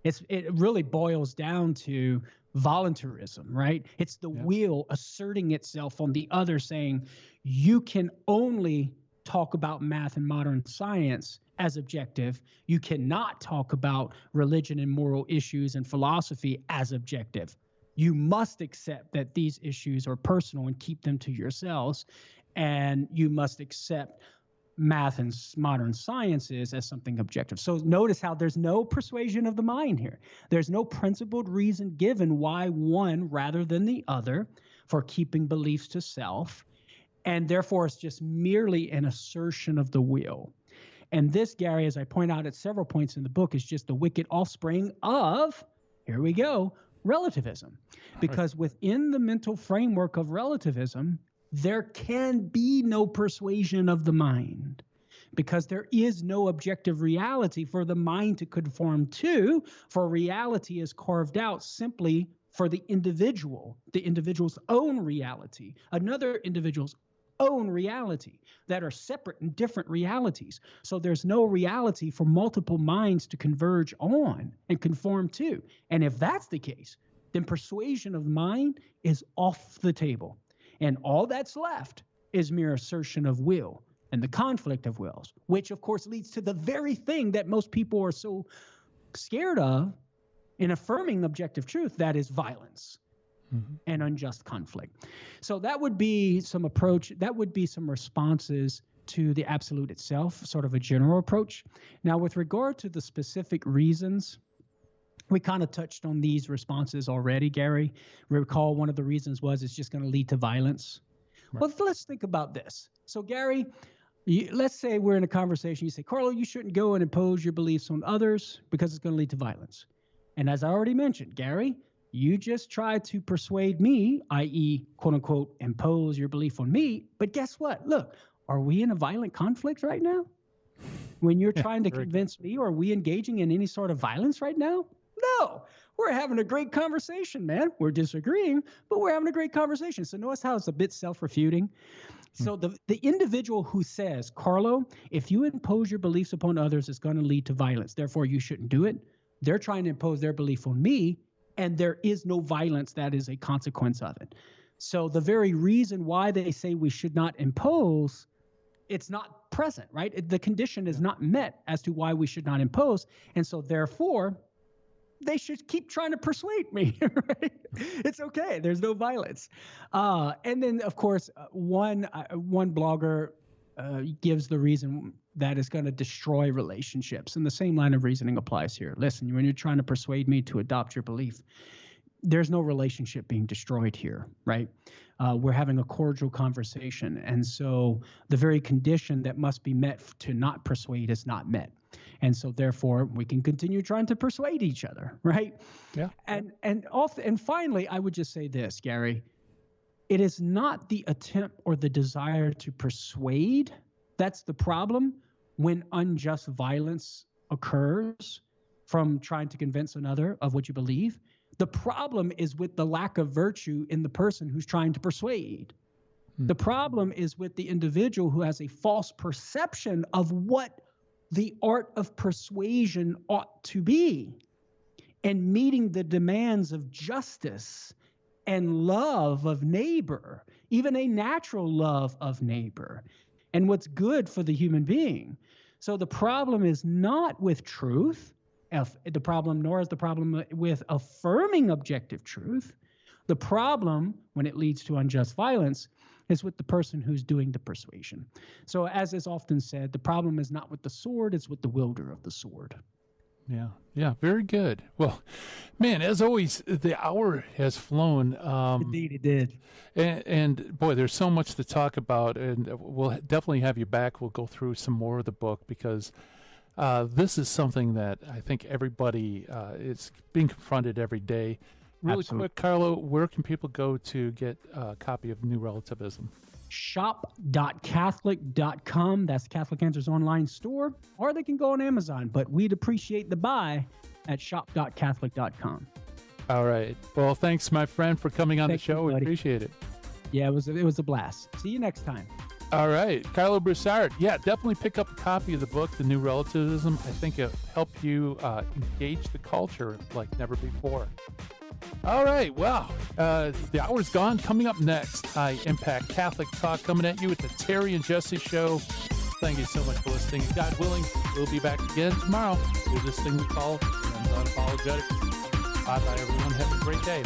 It really boils down to voluntarism, right? It's the will asserting itself on the other, saying you can only talk about math and modern science as objective. You cannot talk about religion and moral issues and philosophy as objective. You must accept that these issues are personal and keep them to yourselves. And you must accept math and modern sciences as something objective. So notice how there's no persuasion of the mind here. There's no principled reason given why one rather than the other for keeping beliefs to self. And therefore, it's just merely an assertion of the will. And this, Gary, as I point out at several points in the book, is just the wicked offspring of, here we go, relativism. Because within the mental framework of relativism, there can be no persuasion of the mind, because there is no objective reality for the mind to conform to, for reality is carved out simply for the individual's own reality, another individual's own reality, that are separate and different realities. So there's no reality for multiple minds to converge on and conform to. And if that's the case, then persuasion of the mind is off the table. And all that's left is mere assertion of will and the conflict of wills, which of course leads to the very thing that most people are so scared of in affirming objective truth, that is violence. and unjust conflict. So that would be some approach, that would be some responses to the absolute itself, sort of a general approach. Now, with regard to the specific reasons, we kind of touched on these responses already, Gary. Recall one of the reasons was it's just going to lead to violence. Right. Well, let's think about this. So, Gary, let's say we're in a conversation. You say, Karlo, you shouldn't go and impose your beliefs on others because it's going to lead to violence. And as I already mentioned, Gary, you just tried to persuade me, i.e., quote unquote, impose your belief on me. But guess what? Look, are we in a violent conflict right now? When you're trying to convince me, are we engaging in any sort of violence right now? No, we're having a great conversation, man. We're disagreeing, but we're having a great conversation. So notice how it's a bit self-refuting. So the individual who says, Karlo, if you impose your beliefs upon others, it's going to lead to violence. Therefore, you shouldn't do it. They're trying to impose their belief on me, and there is no violence that is a consequence of it. So the very reason why they say we should not impose, it's not present, right? The condition is not met as to why we should not impose. And so therefore, they should keep trying to persuade me, right? It's okay. There's no violence. And then, of course, one blogger gives the reason that it's going to destroy relationships. And the same line of reasoning applies here. Listen, when you're trying to persuade me to adopt your belief, there's no relationship being destroyed here, right? We're having a cordial conversation. And so the very condition that must be met to not persuade is not met. And so therefore we can continue trying to persuade each other, right? Yeah. And finally, I would just say this, Gary, it is not the attempt or the desire to persuade that's the problem when unjust violence occurs from trying to convince another of what you believe. The problem is with the lack of virtue in the person who's trying to persuade. The problem is with the individual who has a false perception of what the art of persuasion ought to be, and meeting the demands of justice and love of neighbor, even a natural love of neighbor, and what's good for the human being. So the problem is not with truth, nor is the problem with affirming objective truth. The problem, when it leads to unjust violence, is with the person who's doing the persuasion. So as is often said, the problem is not with the sword, it's with the wielder of the sword. Yeah, very good. Well, man, as always, the hour has flown. Indeed, it did. And boy, there's so much to talk about, and we'll definitely have you back. We'll go through some more of the book because this is something that I think everybody is being confronted every day. Really quick, Karlo, where can people go to get a copy of New Relativism? Shop.catholic.com. That's Catholic Answers online store, or they can go on Amazon, but we'd appreciate the buy at shop.catholic.com. All right. Well, thanks, my friend, for coming on the show. We appreciate it. Yeah, it was a blast. See you next time. All right. Karlo Broussard. Yeah, definitely pick up a copy of the book, The New Relativism. I think it'll help you engage the culture like never before. All right, well, the hour's gone. Coming up next, High Impact Catholic Talk coming at you at the Terry and Jesse Show. Thank you so much for listening. God willing, we'll be back again tomorrow with this thing we call Unapologetics. Bye-bye, everyone. Have a great day.